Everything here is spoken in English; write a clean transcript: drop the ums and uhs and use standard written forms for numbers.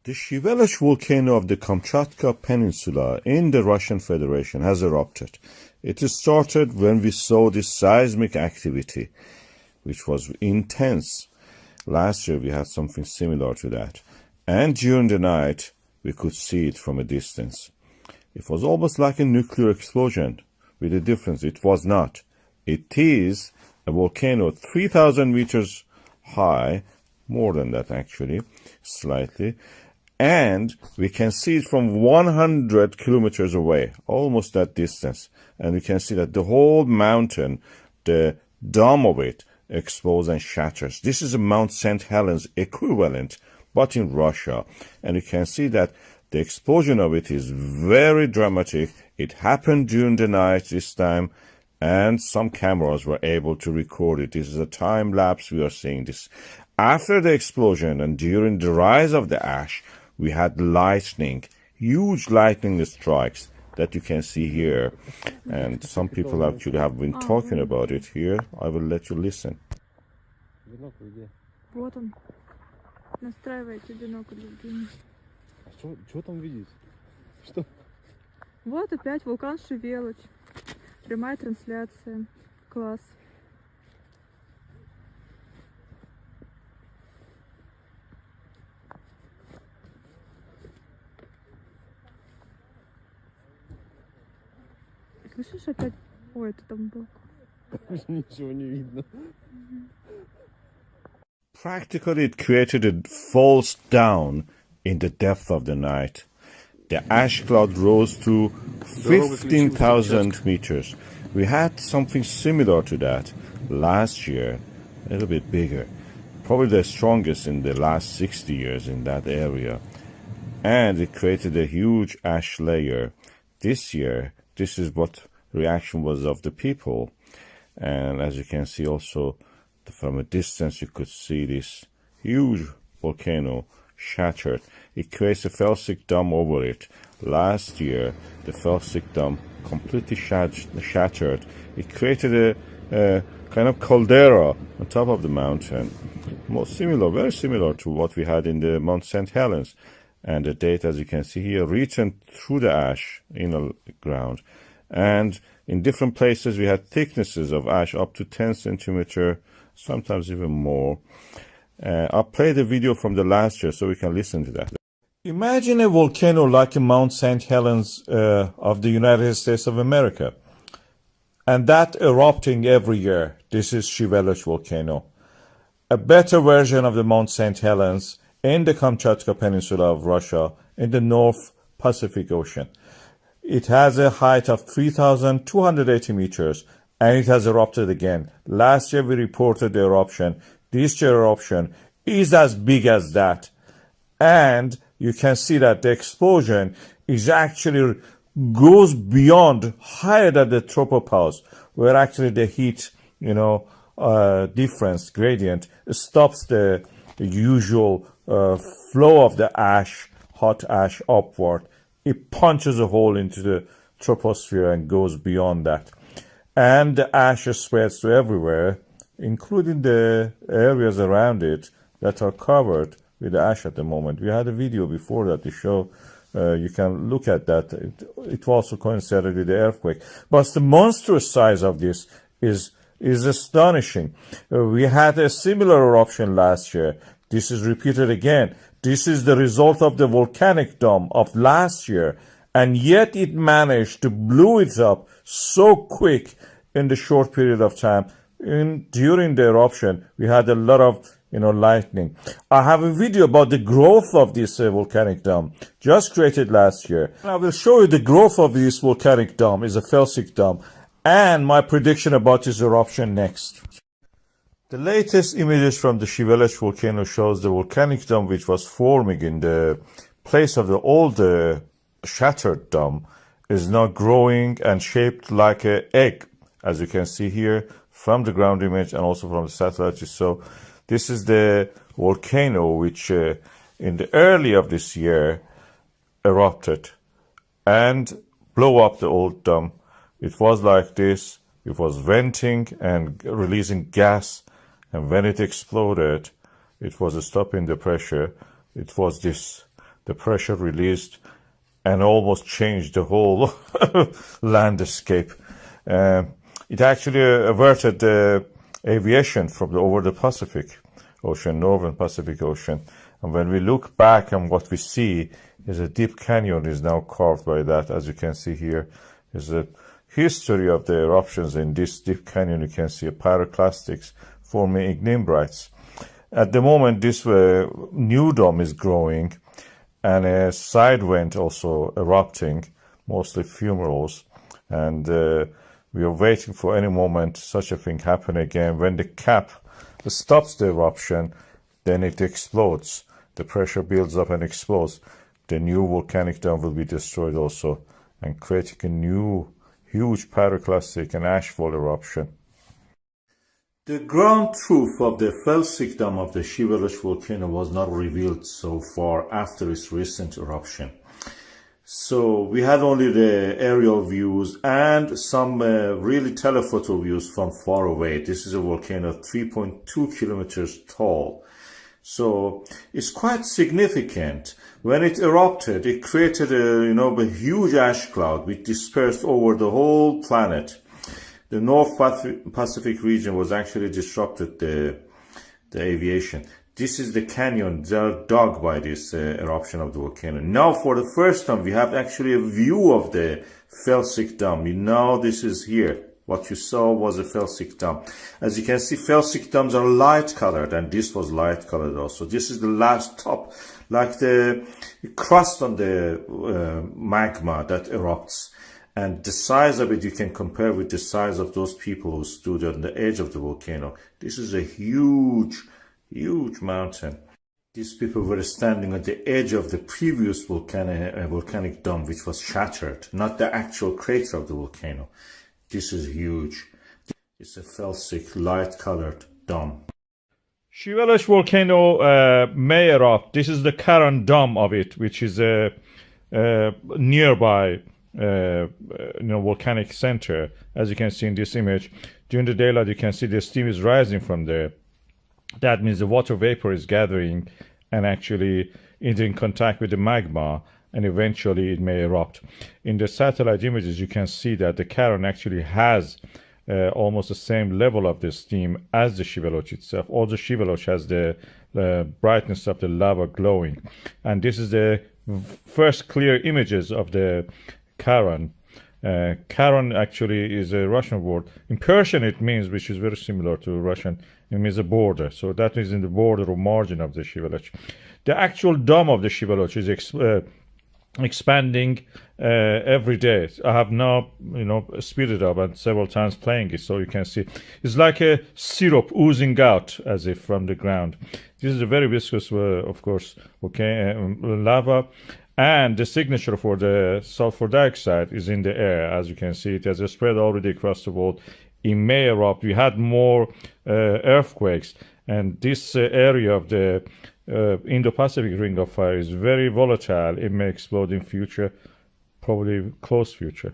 The Shiveluch volcano of the Kamchatka Peninsula in the Russian Federation has erupted. It started when we saw this seismic activity, which was intense. Last year we had something similar to that. And during the night, we could see it from a distance. It was almost like a nuclear explosion, with a difference. It was not. It is a volcano 3,000 meters high, more than that actually, slightly. And we can see it from 100 kilometers away, almost that distance. And we can see that the whole mountain, the dome of it, explodes and shatters. This is a Mount St. Helens equivalent, but in Russia. And you can see that the explosion of it is very dramatic. It happened during the night this time, and some cameras were able to record it. This is a time lapse. We are seeing this. After the explosion and during the rise of the ash, we had lightning, huge lightning strikes that you can see here. And some people actually have been talking about it here. I will let you listen. Вот он. Настраивайте бинокль, Евгений. Что там видеть? Что? Вот опять вулкан Shiveluch. Прямая трансляция. Класс. Слышишь опять? Ой, это там был. Ничего не видно. Practically, it created a false down in the depth of the night. The ash cloud rose to 15,000 meters. We had something similar to that last year, a little bit bigger. Probably the strongest in the last 60 years in that area. And it created a huge ash layer. This year, this is what reaction was of the people. And as you can see also, from a distance, you could see this huge volcano shattered. It creates a felsic dome over it. Last year, the felsic dome completely shattered. It created a kind of caldera on top of the mountain. Very similar to what we had in the Mount St. Helens. And the date, as you can see here, written through the ash in the ground. And in different places, we had thicknesses of ash up to 10 centimeter, sometimes even more. I'll play the video from the last year so we can listen to that. Imagine a volcano like Mount St. Helens of the United States of America. And that erupting every year. This is Shiveluch volcano. A better version of the Mount St. Helens in the Kamchatka Peninsula of Russia in the North Pacific Ocean. It has a height of 3,280 meters, and it has erupted again. Last year we reported the eruption. This year eruption is as big as that. And you can see that the explosion is actually goes beyond, higher than the tropopause, where actually the heat, difference, gradient, stops the usual flow of the ash, hot ash upward. It punches a hole into the troposphere and goes beyond that. And the ash spreads to everywhere, including the areas around it that are covered with ash at the moment. We had a video before that to show, you can look at that. It also coincided with the earthquake. But the monstrous size of this is astonishing. We had a similar eruption last year. This is repeated again. This is the result of the volcanic dome of last year, and yet it managed to blow it up so quick in the short period of time. During the eruption, we had a lot of lightning. I have a video about the growth of this volcanic dome, just created last year. I will show you the growth of this volcanic dome. Is a felsic dome, and my prediction about this eruption next. The latest images from the Shiveluch volcano shows the volcanic dome which was forming in the place of the old shattered dome is now growing and shaped like an egg, as you can see here from the ground image and also from the satellite. So this is the volcano which in the early of this year erupted and blew up the old dome. It was like this. It was venting and releasing gas. And when it exploded, it was stopping the pressure. It was this. the pressure released and almost changed the whole landscape. It actually averted the aviation from over the Pacific Ocean, Northern Pacific Ocean. And when we look back and what we see is a deep canyon is now carved by that. As you can see here is a history of the eruptions in this deep canyon. You can see a pyroclastics forming ignimbrites. At the moment, this new dome is growing and a side vent also erupting, mostly fumaroles. And we are waiting for any moment such a thing happen again. When the cap stops the eruption, then it explodes. The pressure builds up and explodes. The new volcanic dome will be destroyed also and creating a new huge pyroclastic and ashfall eruption. The ground truth of the felsic dome of the Shiveluch volcano was not revealed so far after its recent eruption. So we had only the aerial views and some really telephoto views from far away. This is a volcano 3.2 kilometers tall. So it's quite significant. When it erupted, it created a huge ash cloud which dispersed over the whole planet. The North Pacific region was actually disrupted the aviation. This is the canyon dug by this eruption of the volcano. Now, for the first time, we have actually a view of the felsic dome. This is here. What you saw was a felsic dome. As you can see, felsic domes are light colored, and this was light colored also. This is the last top, like the crust on the magma that erupts. And the size of it you can compare with the size of those people who stood on the edge of the volcano. This is a huge, huge mountain. These people were standing at the edge of the previous volcanic dome, which was shattered, not the actual crater of the volcano. This is huge. It's a felsic, light-colored dome. Shiveluch volcano may erupt. This is the Karan dome of it, which is nearby volcanic center. As you can see in this image, during the daylight you can see the steam is rising from there. That means the water vapor is gathering and actually is in contact with the magma, and eventually it may erupt. In the satellite images you can see that the Karan actually has almost the same level of the steam as the Shiveluch itself. Also, Shiveluch has the brightness of the lava glowing, and this is the first clear images of the Karan. Karan actually is a Russian word. In Persian it means, which is very similar to Russian, it means a border. So that is in the border or margin of the Shiveluch. The actual dome of the Shiveluch is expanding every day. I have now speeded up and several times playing it, so you can see it's like a syrup oozing out as if from the ground. This is a very viscous of course lava, and the signature for the sulfur dioxide is in the air. As you can see, it has spread already across the world. It may erupt. We had more earthquakes, and this area of the Indo-Pacific Ring of Fire is very volatile. It may explode in future, probably close future.